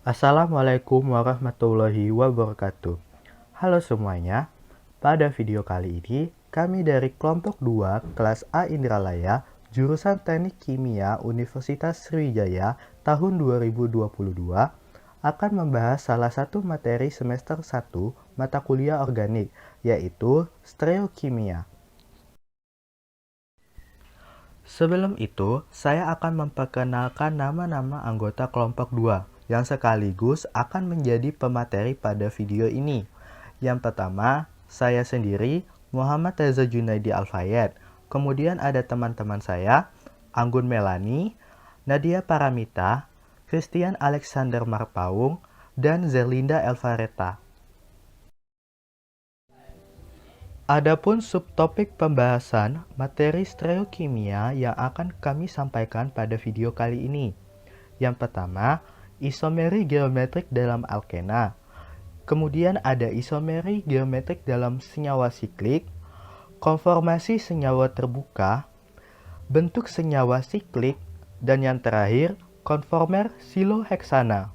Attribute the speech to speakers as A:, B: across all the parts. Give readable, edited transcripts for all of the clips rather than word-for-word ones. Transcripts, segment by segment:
A: Assalamualaikum warahmatullahi wabarakatuh. Halo semuanya, pada video kali ini kami dari kelompok 2 kelas A Indralaya jurusan Teknik Kimia Universitas Sriwijaya tahun 2022 akan membahas salah satu materi semester 1 mata kuliah organik, yaitu stereokimia. Sebelum itu, saya akan memperkenalkan nama-nama anggota kelompok 2 yang sekaligus akan menjadi pemateri pada video ini. Yang pertama, saya sendiri, Muhammad Reza Junaidi Alfayed. Kemudian ada teman-teman saya, Anggun Melani, Nadia Paramita, Christian Alexander Marpaung, dan Zerlinda Elvareta. Adapun subtopik pembahasan materi stereokimia yang akan kami sampaikan pada video kali ini. Yang pertama, isomeri geometrik dalam alkena. Kemudian ada isomeri geometrik dalam senyawa siklik, konformasi senyawa terbuka, bentuk senyawa siklik, dan yang terakhir, konformer siloheksana.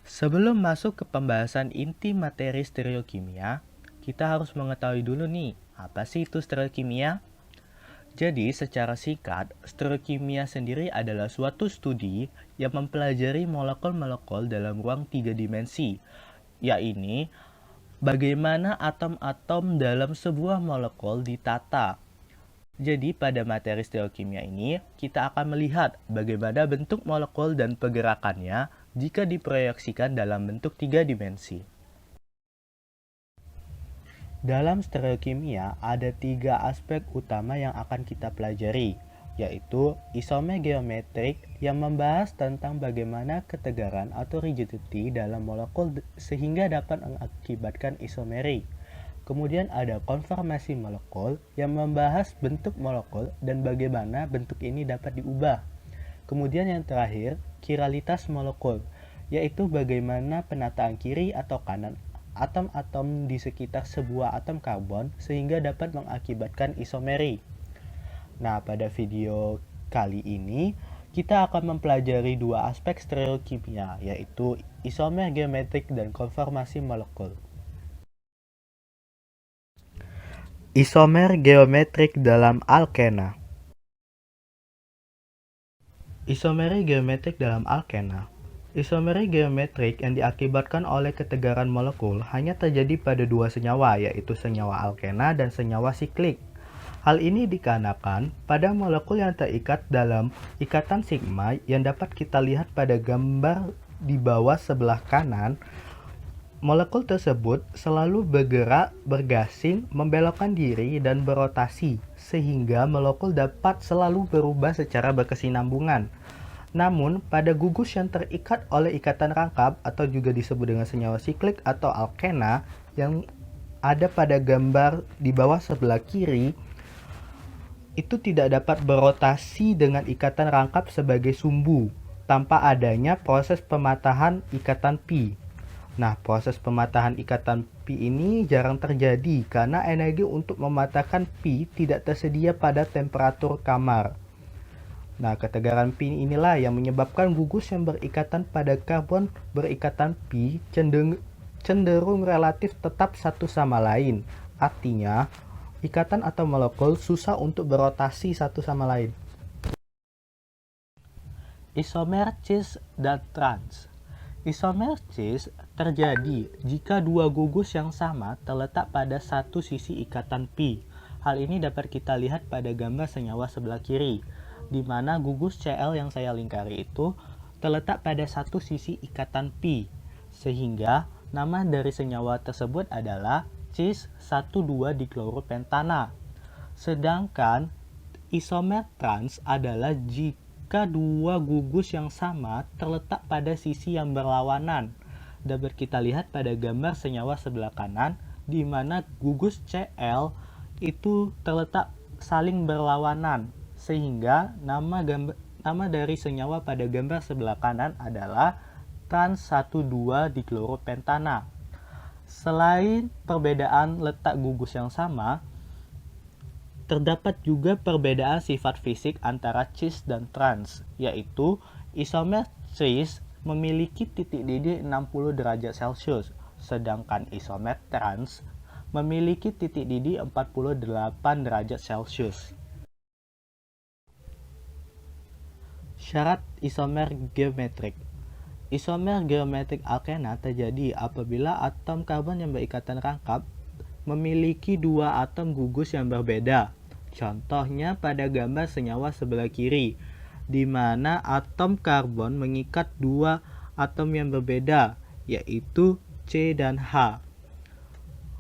A: Sebelum masuk ke pembahasan inti materi stereokimia, kita harus mengetahui dulu nih, apa sih itu stereokimia? Jadi, secara singkat, stereokimia sendiri adalah suatu studi yang mempelajari molekul-molekul dalam ruang 3 dimensi, yaitu bagaimana atom-atom dalam sebuah molekul ditata. Jadi, pada materi stereokimia ini, kita akan melihat bagaimana bentuk molekul dan pergerakannya jika diproyeksikan dalam bentuk 3 dimensi. Dalam stereokimia, ada 3 aspek utama yang akan kita pelajari, yaitu isomer geometrik yang membahas tentang bagaimana ketegaran atau rigidity dalam molekul sehingga dapat mengakibatkan isomeri. Kemudian ada konformasi molekul yang membahas bentuk molekul dan bagaimana bentuk ini dapat diubah. Kemudian yang terakhir, kiralitas molekul, yaitu bagaimana penataan kiri atau kanan atom-atom di sekitar sebuah atom karbon sehingga dapat mengakibatkan isomeri. Nah, pada video kali ini kita akan mempelajari 2 aspek stereokimia, yaitu isomer geometrik dan konformasi molekul. Isomer geometrik dalam alkena. Isomeri geometrik dalam alkena. Isomeri geometrik yang diakibatkan oleh ketegaran molekul hanya terjadi pada 2 senyawa, yaitu senyawa alkena dan senyawa siklik. Hal ini dikarenakan pada molekul yang terikat dalam ikatan sigma yang dapat kita lihat pada gambar di bawah sebelah kanan. Molekul tersebut selalu bergerak, bergasing, membelokkan diri, dan berotasi, sehingga molekul dapat selalu berubah secara berkesinambungan. Namun, pada gugus yang terikat oleh ikatan rangkap atau juga disebut dengan senyawa siklik atau alkena yang ada pada gambar di bawah sebelah kiri, itu tidak dapat berotasi dengan ikatan rangkap sebagai sumbu tanpa adanya proses pematahan ikatan pi. Nah, proses pematahan ikatan pi ini jarang terjadi karena energi untuk mematahkan pi tidak tersedia pada temperatur kamar. Nah, ketegaran pi inilah yang menyebabkan gugus yang berikatan pada karbon berikatan pi cenderung relatif tetap satu sama lain. Artinya, ikatan atau molekul susah untuk berotasi satu sama lain. Isomer cis dan trans. Isomer cis terjadi jika 2 gugus yang sama terletak pada satu sisi ikatan pi. Hal ini dapat kita lihat pada gambar senyawa sebelah kiri, di mana gugus Cl yang saya lingkari itu terletak pada satu sisi ikatan pi, sehingga nama dari senyawa tersebut adalah cis 1,2-dikloropentana. Sedangkan isomer trans adalah jika 2 gugus yang sama terletak pada sisi yang berlawanan. Dapat kita lihat pada gambar senyawa sebelah kanan, di mana gugus Cl itu terletak saling berlawanan, sehingga nama dari senyawa pada gambar sebelah kanan adalah trans 1,2-dikloropentana. Selain perbedaan letak gugus yang sama, Terdapat juga perbedaan sifat fisik antara cis dan trans, yaitu isomer cis memiliki titik didih 60 derajat Celcius, sedangkan isomer trans memiliki titik didih 48 derajat Celcius. Syarat isomer geometrik. Isomer geometrik alkena terjadi apabila atom karbon yang berikatan rangkap memiliki dua atom gugus yang berbeda. Contohnya pada gambar senyawa sebelah kiri, di mana atom karbon mengikat dua atom yang berbeda, yaitu C dan H.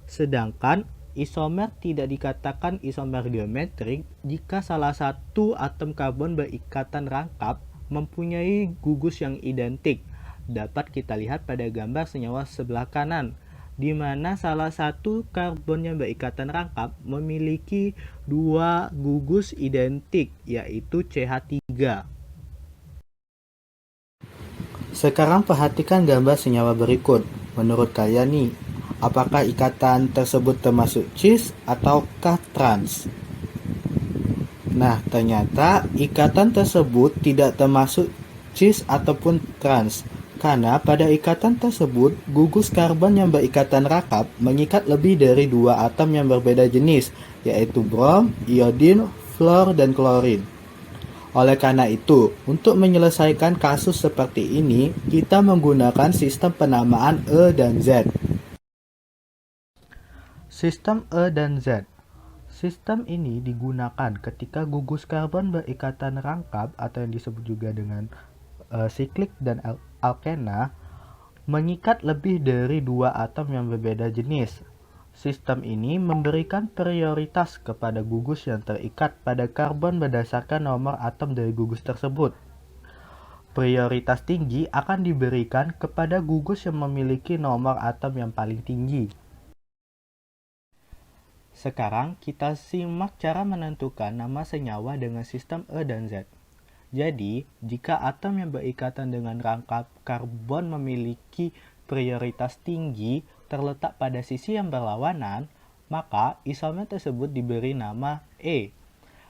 A: Sedangkan isomer tidak dikatakan isomer geometrik jika salah satu atom karbon berikatan rangkap mempunyai gugus yang identik. Dapat kita lihat pada gambar senyawa sebelah kanan, di mana salah satu karbon yang berikatan rangkap memiliki dua gugus identik, yaitu CH3. Sekarang perhatikan gambar senyawa berikut. Menurut kalian nih, apakah ikatan tersebut termasuk cis ataukah trans? Nah, ternyata ikatan tersebut tidak termasuk cis ataupun trans, karena pada ikatan tersebut, gugus karbon yang berikatan rangkap mengikat lebih dari dua atom yang berbeda jenis, yaitu brom, iodin, fluor, dan klorin. Oleh karena itu, untuk menyelesaikan kasus seperti ini, kita menggunakan sistem penamaan E dan Z. Sistem E dan Z. Sistem ini digunakan ketika gugus karbon berikatan rangkap atau yang disebut juga dengan siklik dan alkena mengikat lebih dari dua atom yang berbeda jenis. Sistem ini memberikan prioritas kepada gugus yang terikat pada karbon berdasarkan nomor atom dari gugus tersebut. Prioritas tinggi akan diberikan kepada gugus yang memiliki nomor atom yang paling tinggi. Sekarang kita simak cara menentukan nama senyawa dengan sistem E dan Z. Jadi, jika atom yang berikatan dengan rangkap karbon memiliki prioritas tinggi terletak pada sisi yang berlawanan, maka isomer tersebut diberi nama E.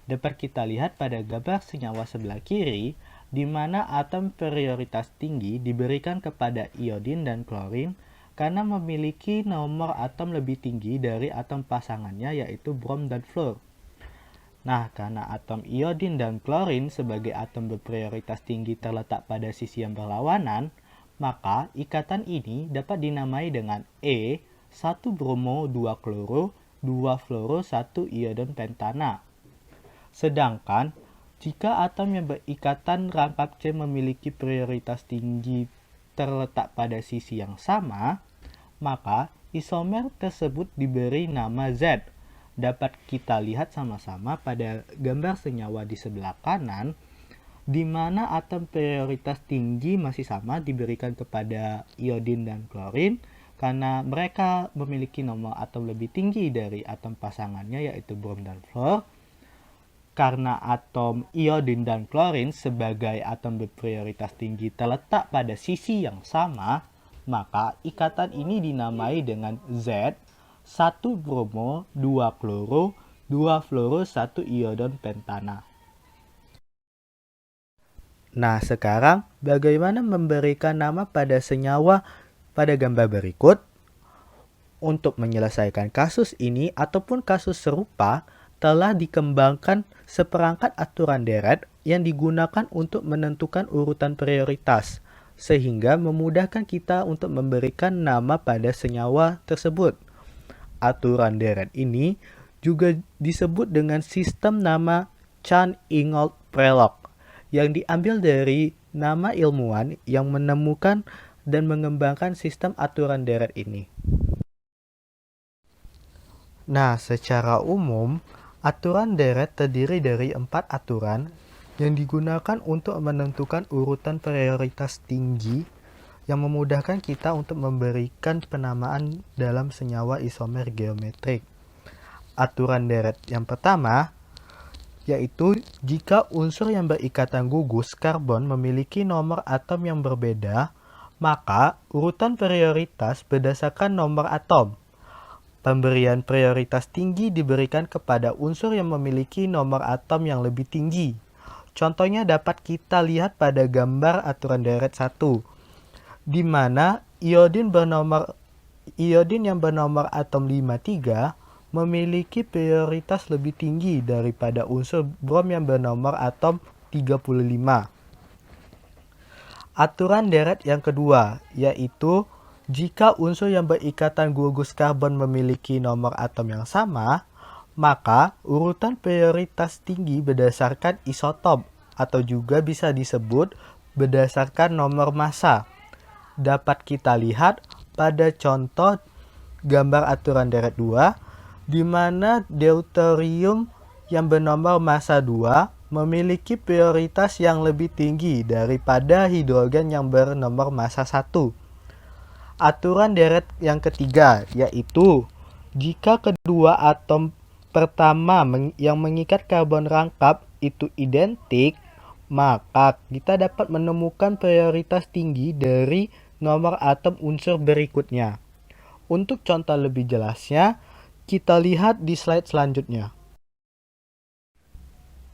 A: Dapat kita lihat pada gambar senyawa sebelah kiri, di mana atom prioritas tinggi diberikan kepada iodin dan klorin karena memiliki nomor atom lebih tinggi dari atom pasangannya, yaitu brom dan fluor. Nah, karena atom iodin dan klorin sebagai atom berprioritas tinggi terletak pada sisi yang berlawanan, maka ikatan ini dapat dinamai dengan E, 1 bromo 2 kloro, 2 fluoro, 1 iodon pentana. Sedangkan, jika atom yang berikatan rangkap C memiliki prioritas tinggi terletak pada sisi yang sama, maka isomer tersebut diberi nama Z. Dapat kita lihat sama-sama pada gambar senyawa di sebelah kanan, di mana atom prioritas tinggi masih sama diberikan kepada iodin dan klorin, karena mereka memiliki nomor atom lebih tinggi dari atom pasangannya, yaitu brom dan fluor. Karena atom iodin dan klorin sebagai atom berprioritas tinggi terletak pada sisi yang sama, maka ikatan ini dinamai dengan Z, 1 bromo, 2 kloro, 2 fluoro, 1 iodon pentana. Nah, sekarang bagaimana memberikan nama pada senyawa pada gambar berikut? Untuk menyelesaikan kasus ini ataupun kasus serupa, telah dikembangkan seperangkat aturan deret yang digunakan untuk menentukan urutan prioritas, sehingga memudahkan kita untuk memberikan nama pada senyawa tersebut. Aturan deret ini juga disebut dengan sistem nama Chan-Ingold-Prelog yang diambil dari nama ilmuwan yang menemukan dan mengembangkan sistem aturan deret ini. Nah, secara umum, aturan deret terdiri dari 4 aturan yang digunakan untuk menentukan urutan prioritas tinggi yang memudahkan kita untuk memberikan penamaan dalam senyawa isomer geometrik. Aturan deret yang pertama, yaitu jika unsur yang berikatan gugus karbon memiliki nomor atom yang berbeda, maka urutan prioritas berdasarkan nomor atom. Pemberian prioritas tinggi diberikan kepada unsur yang memiliki nomor atom yang lebih tinggi. Contohnya dapat kita lihat pada gambar aturan deret 1, di mana iodin yang bernomor atom 53 memiliki prioritas lebih tinggi daripada unsur brom yang bernomor atom 35. Aturan deret yang kedua, yaitu jika unsur yang berikatan gugus karbon memiliki nomor atom yang sama, maka urutan prioritas tinggi berdasarkan isotop atau juga bisa disebut berdasarkan nomor massa. Dapat kita lihat pada contoh gambar aturan deret 2, di mana deuterium yang bernomor massa 2 memiliki prioritas yang lebih tinggi daripada hidrogen yang bernomor massa 1. Aturan deret yang ketiga, yaitu jika kedua atom pertama yang mengikat karbon rangkap itu identik, maka kita dapat menemukan prioritas tinggi dari nomor atom unsur berikutnya. Untuk contoh lebih jelasnya, kita lihat di slide selanjutnya.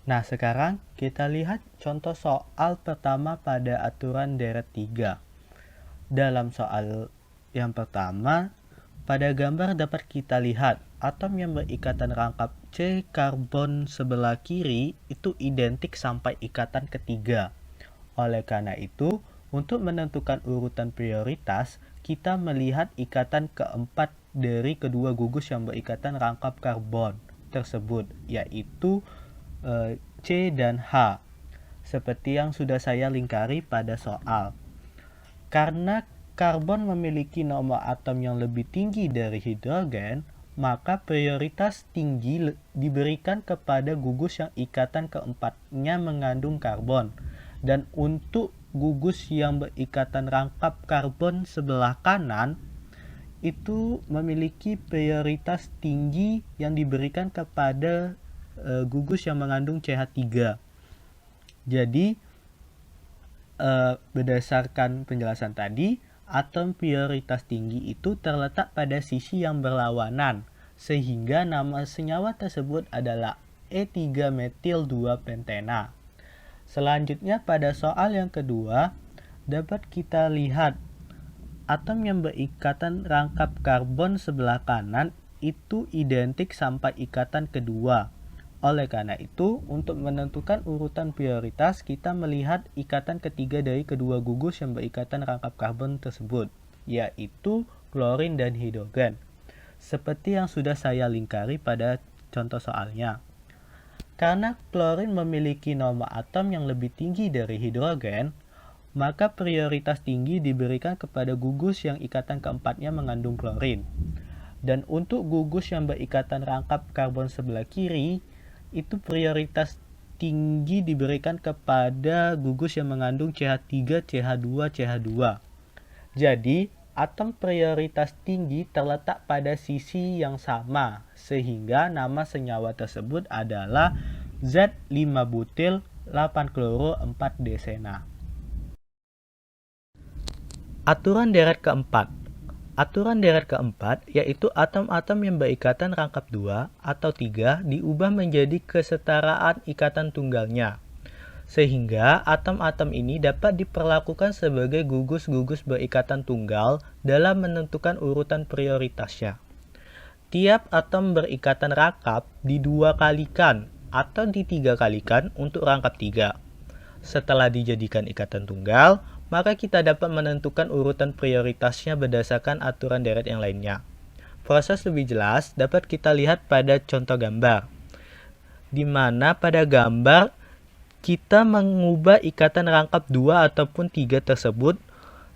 A: Nah, sekarang kita lihat contoh soal pertama pada aturan deret 3. Dalam soal yang pertama, pada gambar dapat kita lihat atom yang berikatan rangkap C karbon sebelah kiri itu identik sampai ikatan ketiga. Oleh karena itu, untuk menentukan urutan prioritas, kita melihat ikatan keempat dari kedua gugus yang berikatan rangkap karbon tersebut, yaitu C dan H, seperti yang sudah saya lingkari pada soal. Karena karbon memiliki nomor atom yang lebih tinggi dari hidrogen, maka prioritas tinggi diberikan kepada gugus yang ikatan keempatnya mengandung karbon. Dan untuk gugus yang berikatan rangkap karbon sebelah kanan, itu memiliki prioritas tinggi yang diberikan kepada gugus yang mengandung CH3. Jadi, berdasarkan penjelasan tadi, atom prioritas tinggi itu terletak pada sisi yang berlawanan, sehingga nama senyawa tersebut adalah E3-metil-2-pentena. Selanjutnya pada soal yang kedua, dapat kita lihat atom yang berikatan rangkap karbon sebelah kanan itu identik sampai ikatan kedua. Oleh karena itu, untuk menentukan urutan prioritas, kita melihat ikatan ketiga dari kedua gugus yang berikatan rangkap karbon tersebut, yaitu klorin dan hidrogen. Seperti yang sudah saya lingkari pada contoh soalnya. Karena klorin memiliki nomor atom yang lebih tinggi dari hidrogen, maka prioritas tinggi diberikan kepada gugus yang ikatan keempatnya mengandung klorin. Dan untuk gugus yang berikatan rangkap karbon sebelah kiri, itu prioritas tinggi diberikan kepada gugus yang mengandung CH3, CH2, CH2. Jadi, atom prioritas tinggi terletak pada sisi yang sama, sehingga nama senyawa tersebut adalah Z5-butil 8-kloro-4-desena. Aturan deret keempat. Aturan deret keempat yaitu atom-atom yang berikatan rangkap 2 atau 3 diubah menjadi kesetaraan ikatan tunggalnya. Sehingga atom-atom ini dapat diperlakukan sebagai gugus-gugus berikatan tunggal dalam menentukan urutan prioritasnya. Tiap atom berikatan rangkap di-2 kalikan atau di-3 kalikan untuk rangkap 3. Setelah dijadikan ikatan tunggal, maka kita dapat menentukan urutan prioritasnya berdasarkan aturan deret yang lainnya. Proses lebih jelas dapat kita lihat pada contoh gambar, di mana pada gambar kita mengubah ikatan rangkap 2 ataupun 3 tersebut,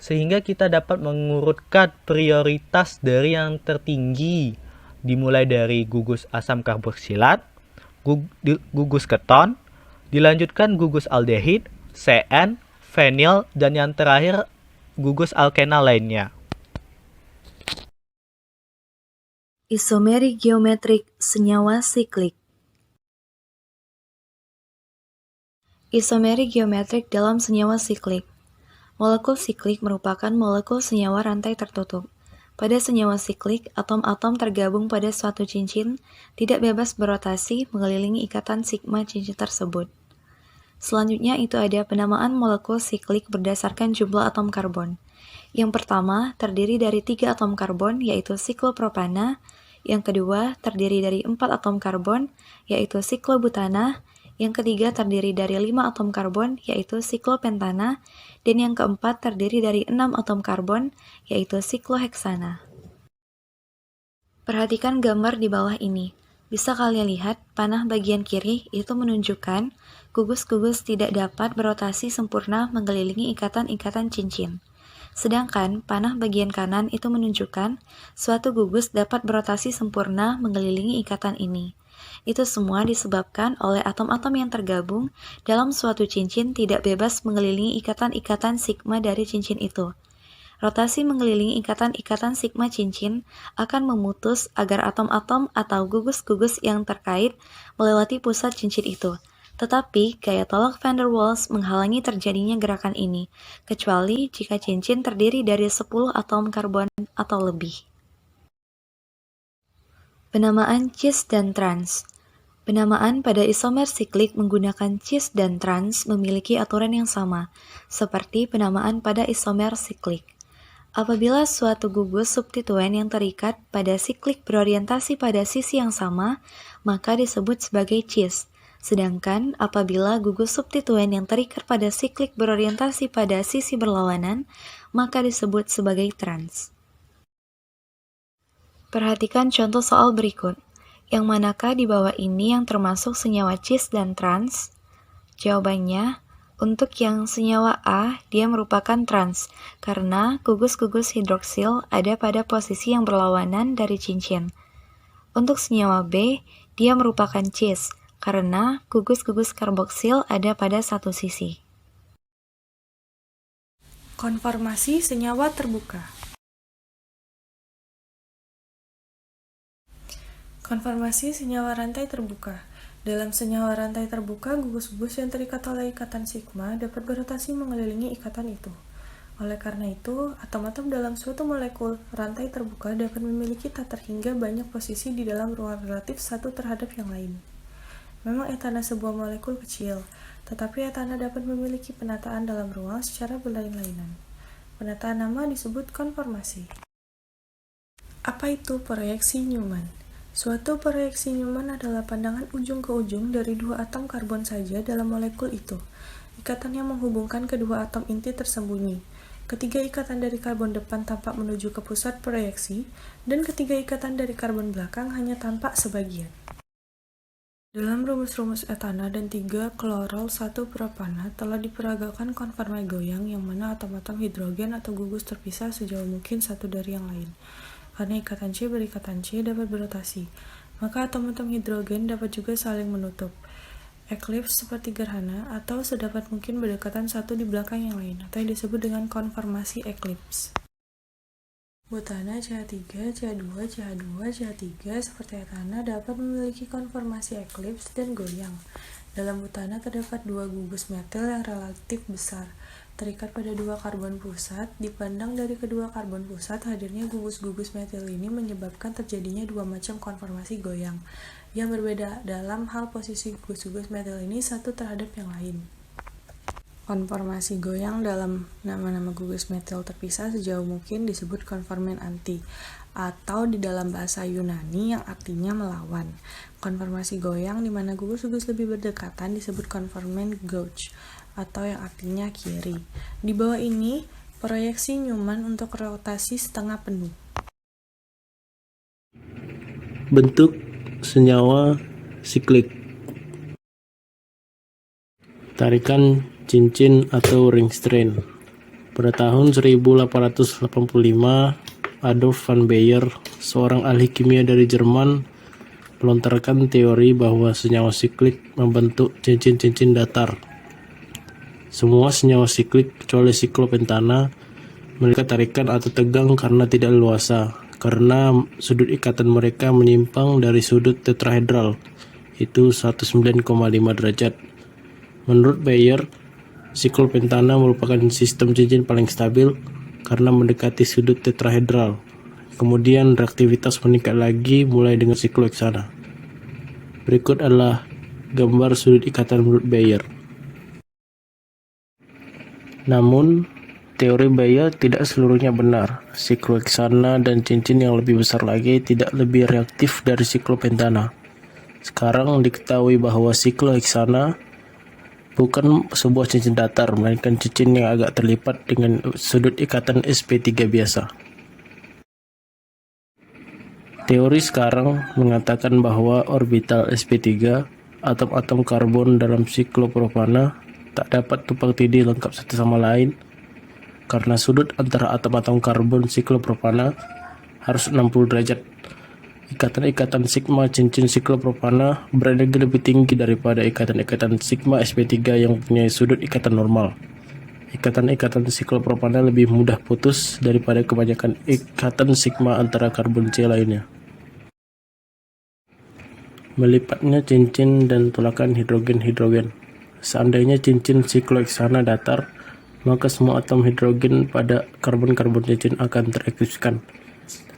A: sehingga kita dapat mengurutkan prioritas dari yang tertinggi, dimulai dari gugus asam karboksilat, gugus keton, dilanjutkan gugus aldehid, CN, fenil, dan yang terakhir gugus alkena lainnya.
B: Isomeri geometrik senyawa siklik. Isomeri geometrik dalam senyawa siklik. Molekul siklik merupakan molekul senyawa rantai tertutup. Pada senyawa siklik, atom-atom tergabung pada suatu cincin tidak bebas berotasi mengelilingi ikatan sigma cincin tersebut. Selanjutnya itu ada penamaan molekul siklik berdasarkan jumlah atom karbon. Yang pertama terdiri dari 3 atom karbon yaitu siklopropana, yang kedua terdiri dari 4 atom karbon yaitu siklobutana, yang ketiga terdiri dari 5 atom karbon yaitu siklopentana, dan yang keempat terdiri dari 6 atom karbon yaitu sikloheksana. Perhatikan gambar di bawah ini. Bisa kalian lihat, panah bagian kiri itu menunjukkan gugus-gugus tidak dapat berotasi sempurna mengelilingi ikatan-ikatan cincin. Sedangkan panah bagian kanan itu menunjukkan suatu gugus dapat berotasi sempurna mengelilingi ikatan ini. Itu semua disebabkan oleh atom-atom yang tergabung dalam suatu cincin tidak bebas mengelilingi ikatan-ikatan sigma dari cincin itu. Rotasi mengelilingi ikatan-ikatan sigma cincin akan memutus agar atom-atom atau gugus-gugus yang terkait melewati pusat cincin itu. Tetapi, gaya tolak van der Waals menghalangi terjadinya gerakan ini, kecuali jika cincin terdiri dari 10 atom karbon atau lebih. Penamaan cis dan trans. Penamaan pada isomer siklik menggunakan cis dan trans memiliki aturan yang sama, seperti penamaan pada isomer siklik. Apabila suatu gugus substituen yang terikat pada siklik berorientasi pada sisi yang sama, maka disebut sebagai cis. Sedangkan apabila gugus substituen yang terikat pada siklik berorientasi pada sisi berlawanan, maka disebut sebagai trans. Perhatikan contoh soal berikut. Yang manakah di bawah ini yang termasuk senyawa cis dan trans? Jawabannya, untuk yang senyawa A, dia merupakan trans, karena gugus-gugus hidroksil ada pada posisi yang berlawanan dari cincin. Untuk senyawa B, dia merupakan cis, karena gugus-gugus karboksil ada pada satu sisi.
C: Konformasi senyawa terbuka. Konformasi senyawa rantai terbuka. Dalam senyawa rantai terbuka, gugus-gugus yang terikat oleh ikatan sigma dapat berotasi mengelilingi ikatan itu. Oleh karena itu, atom-atom dalam suatu molekul rantai terbuka dapat memiliki tak terhingga banyak posisi di dalam ruang relatif satu terhadap yang lain. Memang etana sebuah molekul kecil, tetapi etana dapat memiliki penataan dalam ruang secara berlain-lainan. Penataan nama disebut konformasi. Apa itu proyeksi Newman? Suatu proyeksi Newman adalah pandangan ujung ke ujung dari dua atom karbon saja dalam molekul itu. Ikatan yang menghubungkan kedua atom inti tersembunyi. Ketiga ikatan dari karbon depan tampak menuju ke pusat proyeksi, dan ketiga ikatan dari karbon belakang hanya tampak sebagian. Dalam rumus-rumus etana dan 3-klorol 1-propana telah diperagakan konforme goyang yang mana atom-atom hidrogen atau gugus terpisah sejauh mungkin satu dari yang lain. Karena ikatan C berikatan C dapat berotasi, maka atom-atom hidrogen dapat juga saling menutup. Eklips seperti gerhana atau sedapat mungkin berdekatan satu di belakang yang lain, atau yang disebut dengan konformasi eklips. Butana CH3, CH2, CH2, CH3 seperti etana dapat memiliki konformasi eklips dan goyang. Dalam butana terdapat dua gugus metil yang relatif besar, terikat pada dua karbon pusat. Dipandang dari kedua karbon pusat, hadirnya gugus-gugus metil ini menyebabkan terjadinya dua macam konformasi goyang, yang berbeda dalam hal posisi gugus-gugus metil ini satu terhadap yang lain. Konformasi goyang dalam nama-nama gugus metil terpisah sejauh mungkin disebut konformen anti, atau di dalam bahasa Yunani yang artinya melawan. Konformasi goyang di mana gugus-gugus lebih berdekatan disebut konformen gauge, atau yang artinya kiri. Di bawah ini, proyeksi Newman untuk rotasi setengah penuh.
D: Bentuk senyawa siklik. Tarikan cincin atau ring strain. Pada tahun 1885, Adolf van Baeyer, seorang ahli kimia dari Jerman, melontarkan teori bahwa senyawa siklik membentuk cincin-cincin datar. Semua senyawa siklik kecuali siklopentana memiliki tarikan atau tegang karena tidak leluasa, karena sudut ikatan mereka menyimpang dari sudut tetrahedral, itu 19,5 derajat. Menurut Baeyer, siklopentana merupakan sistem cincin paling stabil karena mendekati sudut tetrahedral, kemudian reaktivitas meningkat lagi mulai dengan sikloheksana. Berikut adalah gambar sudut ikatan menurut Bayer. Namun, teori Bayer tidak seluruhnya benar. Sikloheksana dan cincin yang lebih besar lagi tidak lebih reaktif dari siklopentana. Sekarang diketahui bahwa sikloheksana bukan sebuah cincin datar, melainkan cincin yang agak terlipat dengan sudut ikatan sp3 biasa. Teori sekarang mengatakan bahwa orbital sp3, atom-atom karbon dalam siklopropana, tak dapat tumpang tindih lengkap satu sama lain karena sudut antara atom-atom karbon siklopropana harus 60 derajat. Ikatan-ikatan sigma cincin siklopropana berenergi lebih tinggi daripada ikatan-ikatan sigma sp3 yang punya sudut ikatan normal. Ikatan-ikatan siklopropana lebih mudah putus daripada kebanyakan ikatan sigma antara karbon C lainnya. Melipatnya cincin dan tolakan hidrogen-hidrogen. Seandainya cincin sikloheksana datar, maka semua atom hidrogen pada karbon-karbon cincin akan teraktifkan.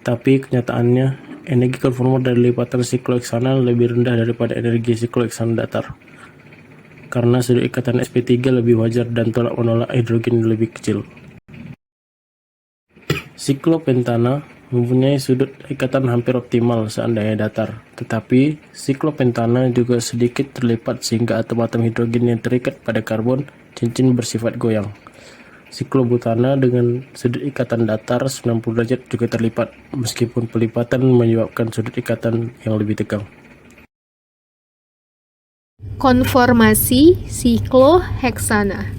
D: Tetapi kenyataannya, energi konformer dari lipatan sikloheksana lebih rendah daripada energi sikloheksana datar. Karena sudut ikatan sp3 lebih wajar dan tolak-menolak hidrogen lebih kecil. Siklopentana mempunyai sudut ikatan hampir optimal seandainya datar, tetapi siklopentana juga sedikit terlipat sehingga atom-atom hidrogen yang terikat pada karbon cincin bersifat goyang. Siklobutana dengan sudut ikatan datar 90 derajat juga terlipat, meskipun pelipatan menyebabkan sudut ikatan yang lebih tegang.
E: Konformasi sikloheksana.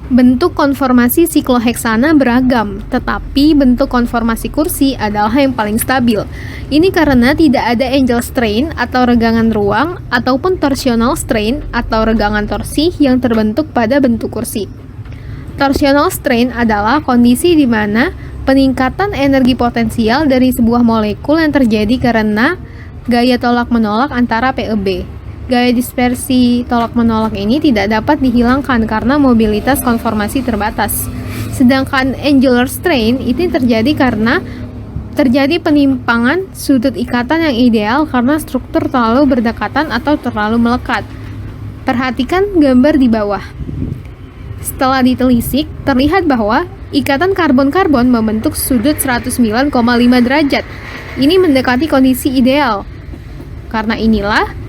E: Bentuk konformasi sikloheksana beragam, tetapi bentuk konformasi kursi adalah yang paling stabil. Ini karena tidak ada angel strain atau regangan ruang ataupun torsional strain atau regangan torsi yang terbentuk pada bentuk kursi. Torsional strain adalah kondisi di mana peningkatan energi potensial dari sebuah molekul yang terjadi karena gaya tolak-menolak antara PeB. Gaya dispersi tolak-menolak ini tidak dapat dihilangkan karena mobilitas konformasi terbatas. Sedangkan angular strain ini terjadi karena terjadi penimpangan sudut ikatan yang ideal karena struktur terlalu berdekatan atau terlalu melekat. Perhatikan gambar di bawah. Setelah ditelisik, terlihat bahwa ikatan karbon-karbon membentuk sudut 109,5 derajat. Ini mendekati kondisi ideal. Karena inilah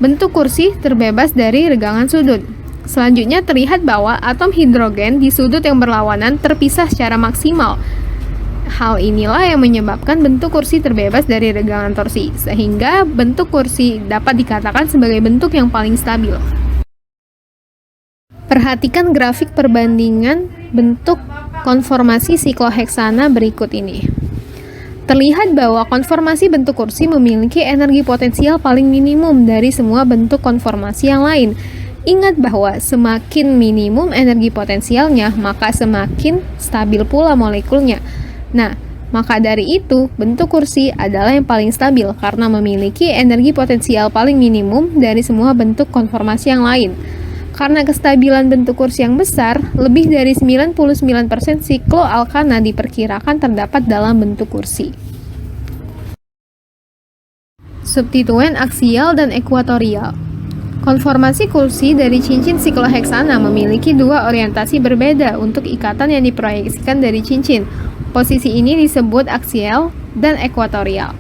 E: bentuk kursi terbebas dari regangan sudut. Selanjutnya terlihat bahwa atom hidrogen di sudut yang berlawanan terpisah secara maksimal. Hal inilah yang menyebabkan bentuk kursi terbebas dari regangan torsi, sehingga bentuk kursi dapat dikatakan sebagai bentuk yang paling stabil. Perhatikan grafik perbandingan bentuk konformasi sikloheksana berikut ini. Terlihat bahwa konformasi bentuk kursi memiliki energi potensial paling minimum dari semua bentuk konformasi yang lain. Ingat bahwa semakin minimum energi potensialnya, maka semakin stabil pula molekulnya. Nah, maka dari itu, bentuk kursi adalah yang paling stabil karena memiliki energi potensial paling minimum dari semua bentuk konformasi yang lain. Karena kestabilan bentuk kursi yang besar, lebih dari 99% sikloalkana diperkirakan terdapat dalam bentuk kursi. Substituen aksial dan ekuatorial. Konformasi kursi dari cincin sikloheksana memiliki dua orientasi berbeda untuk ikatan yang diproyeksikan dari cincin. Posisi ini disebut aksial dan ekuatorial.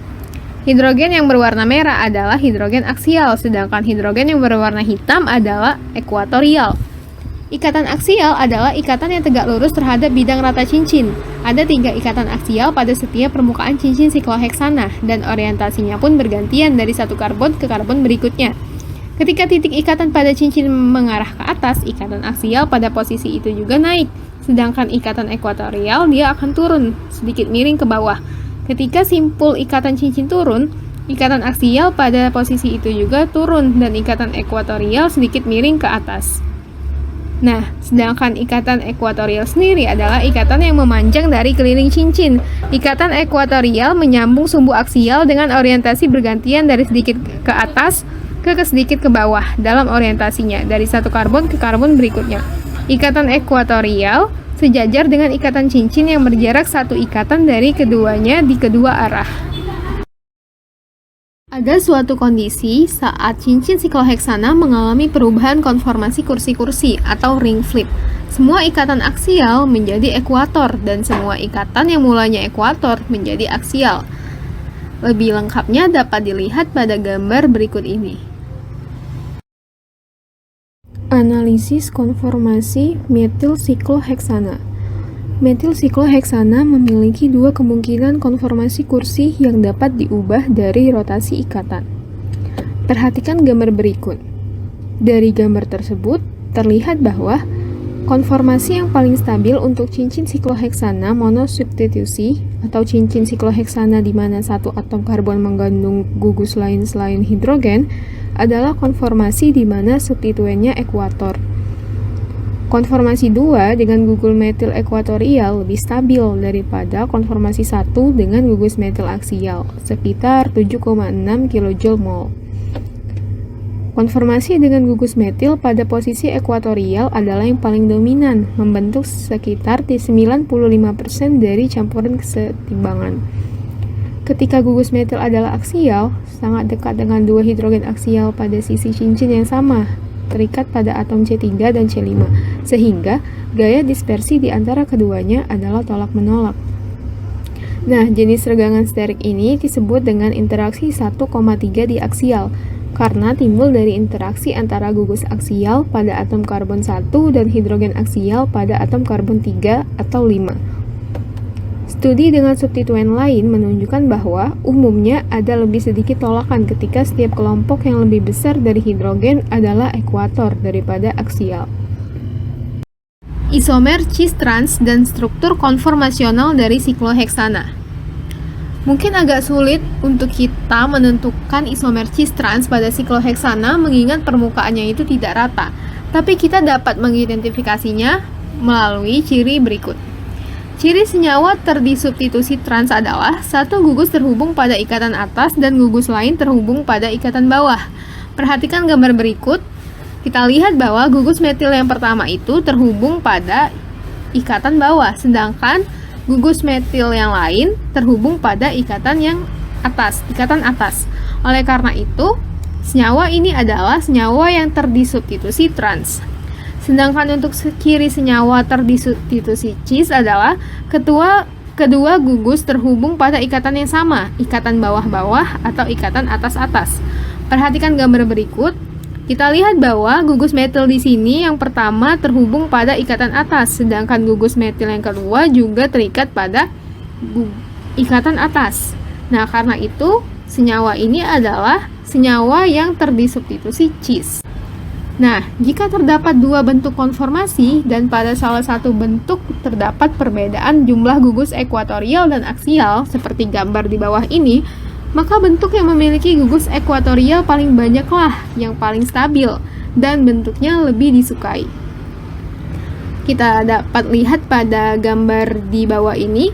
E: Hidrogen yang berwarna merah adalah hidrogen aksial, sedangkan hidrogen yang berwarna hitam adalah ekuatorial. Ikatan aksial adalah ikatan yang tegak lurus terhadap bidang rata cincin. Ada 3 ikatan aksial pada setiap permukaan cincin sikloheksana, dan orientasinya pun bergantian dari satu karbon ke karbon berikutnya. Ketika titik ikatan pada cincin mengarah ke atas, ikatan aksial pada posisi itu juga naik, sedangkan ikatan ekuatorial dia akan turun, sedikit miring ke bawah. Ketika simpul ikatan cincin turun, ikatan aksial pada posisi itu juga turun dan ikatan ekuatorial sedikit miring ke atas. Nah, sedangkan ikatan ekuatorial sendiri adalah ikatan yang memanjang dari keliling cincin. Ikatan ekuatorial menyambung sumbu aksial dengan orientasi bergantian dari sedikit ke atas ke sedikit ke bawah dalam orientasinya dari satu karbon ke karbon berikutnya. Ikatan ekuatorial sejajar dengan ikatan cincin yang berjarak satu ikatan dari keduanya di kedua arah. Ada suatu kondisi saat cincin sikloheksana mengalami perubahan konformasi kursi-kursi atau ring flip. Semua ikatan aksial menjadi ekuator dan semua ikatan yang mulanya ekuator menjadi aksial. Lebih lengkapnya dapat dilihat pada gambar berikut ini. Analisis konformasi metil sikloheksana. Metil sikloheksana memiliki dua kemungkinan konformasi kursi yang dapat diubah dari rotasi ikatan. Perhatikan gambar berikut. Dari gambar tersebut, terlihat bahwa konformasi yang paling stabil untuk cincin sikloheksana monosubstitusi atau cincin sikloheksana di mana satu atom karbon mengandung gugus lain selain hidrogen adalah konformasi di mana substituennya ekuator. Konformasi 2 dengan gugus metil ekuatorial lebih stabil daripada konformasi 1 dengan gugus metil aksial, sekitar 7,6 kJ/mol. Konformasi dengan gugus metil pada posisi ekuatorial adalah yang paling dominan, membentuk sekitar 95% dari campuran kesetimbangan. Ketika gugus metil adalah aksial, sangat dekat dengan dua hidrogen aksial pada sisi cincin yang sama, terikat pada atom C3 dan C5, sehingga gaya dispersi di antara keduanya adalah tolak-menolak. Nah, jenis regangan sterik ini disebut dengan interaksi 1,3 diaksial, karena timbul dari interaksi antara gugus aksial pada atom karbon 1 dan hidrogen aksial pada atom karbon 3 atau 5. Studi dengan substituen lain menunjukkan bahwa umumnya ada lebih sedikit tolakan ketika setiap kelompok yang lebih besar dari hidrogen adalah ekuator daripada aksial. Isomer cis-trans dan struktur konformasional dari sikloheksana. Mungkin agak sulit untuk kita menentukan isomer cis-trans pada sikloheksana mengingat permukaannya itu tidak rata, tapi kita dapat mengidentifikasinya melalui ciri berikut. Ciri senyawa terdisubstitusi trans adalah satu gugus terhubung pada ikatan atas dan gugus lain terhubung pada ikatan bawah. Perhatikan gambar berikut. Kita lihat bahwa gugus metil yang pertama itu terhubung pada ikatan bawah, sedangkan gugus metil yang lain terhubung pada ikatan atas. Oleh karena itu, senyawa ini adalah senyawa yang terdisubstitusi trans. Sedangkan untuk kiri senyawa terdisubstitusi cis adalah kedua gugus terhubung pada ikatan yang sama, ikatan bawah-bawah atau ikatan atas-atas. Perhatikan gambar berikut. Kita lihat bahwa gugus metil di sini yang pertama terhubung pada ikatan atas, sedangkan gugus metil yang kedua juga terikat pada ikatan atas. Nah, karena itu senyawa ini adalah senyawa yang terdisubstitusi cis. Nah, jika terdapat dua bentuk konformasi dan pada salah satu bentuk terdapat perbedaan jumlah gugus ekuatorial dan aksial seperti gambar di bawah ini, maka bentuk yang memiliki gugus ekuatorial paling banyaklah yang paling stabil dan bentuknya lebih disukai. Kita dapat lihat pada gambar di bawah ini,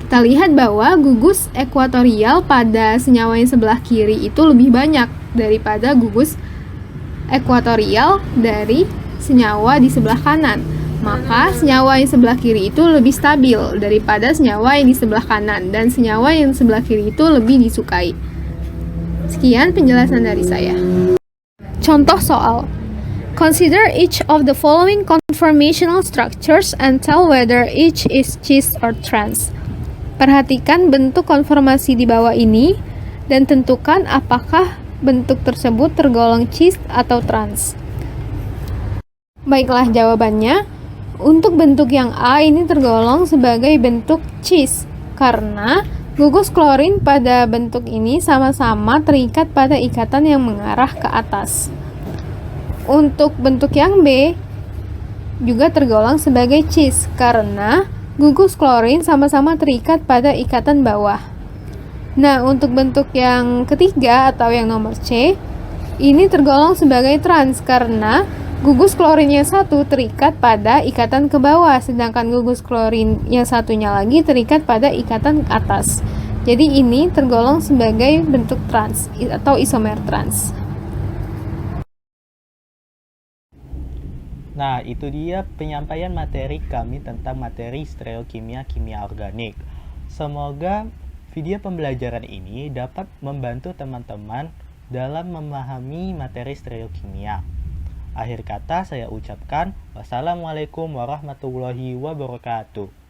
E: kita lihat bahwa gugus ekuatorial pada senyawa yang sebelah kiri itu lebih banyak daripada gugus ekuatorial dari senyawa di sebelah kanan. Maka senyawa yang sebelah kiri itu lebih stabil daripada senyawa yang di sebelah kanan, dan senyawa yang sebelah kiri itu lebih disukai. Sekian penjelasan dari saya. Contoh soal. Consider each of the following conformational structures and tell whether each is cis or trans. Perhatikan bentuk konformasi di bawah ini dan tentukan apakah bentuk tersebut tergolong cis atau trans. Baiklah jawabannya. Untuk bentuk yang A ini tergolong sebagai bentuk cis karena gugus klorin pada bentuk ini sama-sama terikat pada ikatan yang mengarah ke atas. Untuk bentuk yang B juga tergolong sebagai cis karena gugus klorin sama-sama terikat pada ikatan bawah. Nah, untuk bentuk yang ketiga atau yang nomor C, ini tergolong sebagai trans karena gugus klorin yang satu terikat pada ikatan ke bawah, sedangkan gugus klorin yang satunya lagi terikat pada ikatan ke atas. Jadi ini tergolong sebagai bentuk trans atau isomer trans.
A: Nah, itu dia penyampaian materi kami tentang materi stereokimia kimia organik. Semoga video pembelajaran ini dapat membantu teman-teman dalam memahami materi stereokimia. Akhir kata saya ucapkan wassalamualaikum warahmatullahi wabarakatuh.